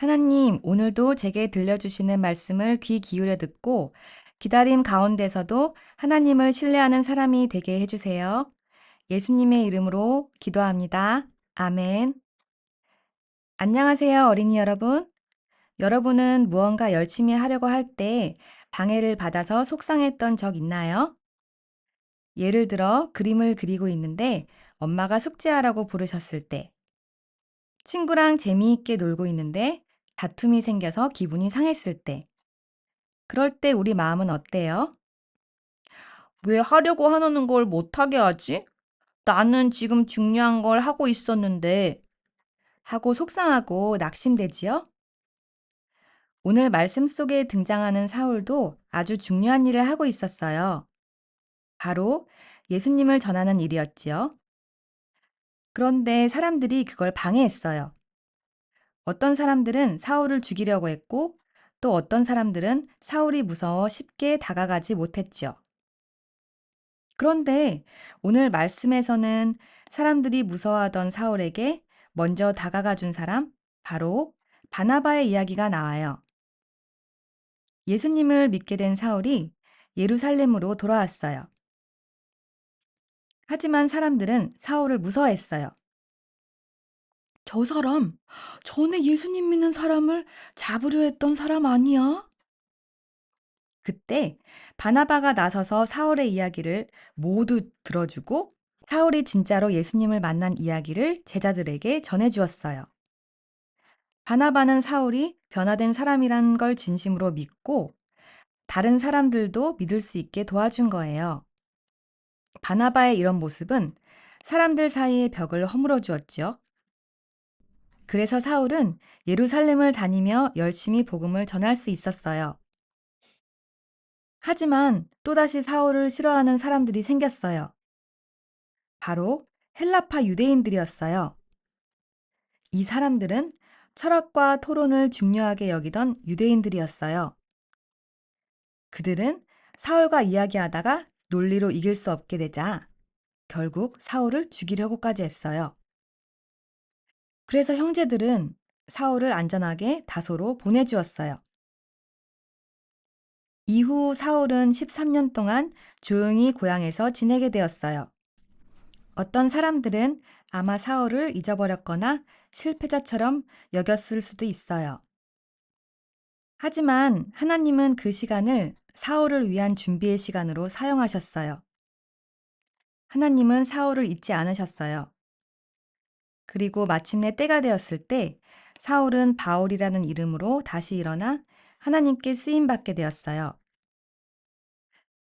하나님, 오늘도 제게 들려주시는 말씀을 귀 기울여 듣고 기다림 가운데서도 하나님을 신뢰하는 사람이 되게 해주세요. 예수님의 이름으로 기도합니다. 아멘. 안녕하세요, 어린이 여러분. 여러분은 무언가 열심히 하려고 할 때 방해를 받아서 속상했던 적 있나요? 예를 들어 그림을 그리고 있는데 엄마가 숙제하라고 부르셨을 때, 친구랑 재미있게 놀고 있는데 다툼이 생겨서 기분이 상했을 때, 그럴 때 우리 마음은 어때요? 왜 하려고 하는 걸 못하게 하지? 나는 지금 중요한 걸 하고 있었는데 하고 속상하고 낙심되지요? 오늘 말씀 속에 등장하는 사울도 아주 중요한 일을 하고 있었어요. 바로 예수님을 전하는 일이었지요. 그런데 사람들이 그걸 방해했어요. 어떤 사람들은 사울을 죽이려고 했고 또 어떤 사람들은 사울이 무서워 쉽게 다가가지 못했죠. 그런데 오늘 말씀에서는 사람들이 무서워하던 사울에게 먼저 다가가 준 사람, 바로 바나바의 이야기가 나와요. 예수님을 믿게 된 사울이 예루살렘으로 돌아왔어요. 하지만 사람들은 사울을 무서워했어요. 저 사람, 전에 예수님 믿는 사람을 잡으려 했던 사람 아니야? 그때 바나바가 나서서 사울의 이야기를 모두 들어주고 사울이 진짜로 예수님을 만난 이야기를 제자들에게 전해주었어요. 바나바는 사울이 변화된 사람이란 걸 진심으로 믿고 다른 사람들도 믿을 수 있게 도와준 거예요. 바나바의 이런 모습은 사람들 사이의 벽을 허물어 주었죠. 그래서 사울은 예루살렘을 다니며 열심히 복음을 전할 수 있었어요. 하지만 또다시 사울을 싫어하는 사람들이 생겼어요. 바로 헬라파 유대인들이었어요. 이 사람들은 철학과 토론을 중요하게 여기던 유대인들이었어요. 그들은 사울과 이야기하다가 논리로 이길 수 없게 되자 결국 사울을 죽이려고까지 했어요. 그래서 형제들은 사울을 안전하게 다소로 보내주었어요. 이후 사울은 13년 동안 조용히 고향에서 지내게 되었어요. 어떤 사람들은 아마 사울을 잊어버렸거나 실패자처럼 여겼을 수도 있어요. 하지만 하나님은 그 시간을 사울을 위한 준비의 시간으로 사용하셨어요. 하나님은 사울을 잊지 않으셨어요. 그리고 마침내 때가 되었을 때 사울은 바울이라는 이름으로 다시 일어나 하나님께 쓰임받게 되었어요.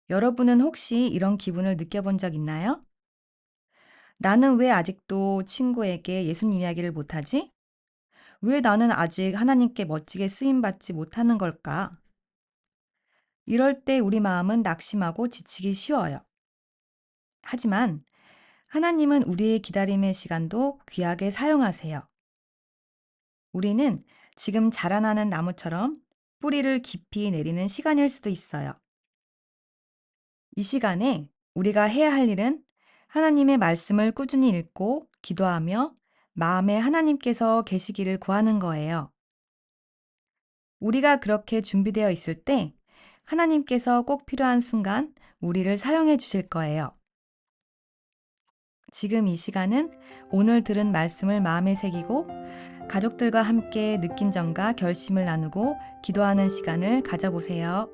여러분은 혹시 이런 기분을 느껴본 적 있나요? 나는 왜 아직도 친구에게 예수님 이야기를 못하지? 왜 나는 아직 하나님께 멋지게 쓰임받지 못하는 걸까? 이럴 때 우리 마음은 낙심하고 지치기 쉬워요. 하지만 하나님은 우리의 기다림의 시간도 귀하게 사용하세요. 우리는 지금 자라나는 나무처럼 뿌리를 깊이 내리는 시간일 수도 있어요. 이 시간에 우리가 해야 할 일은 하나님의 말씀을 꾸준히 읽고 기도하며 마음에 하나님께서 계시기를 구하는 거예요. 우리가 그렇게 준비되어 있을 때 하나님께서 꼭 필요한 순간 우리를 사용해 주실 거예요. 지금 이 시간은 오늘 들은 말씀을 마음에 새기고 가족들과 함께 느낀 점과 결심을 나누고 기도하는 시간을 가져보세요.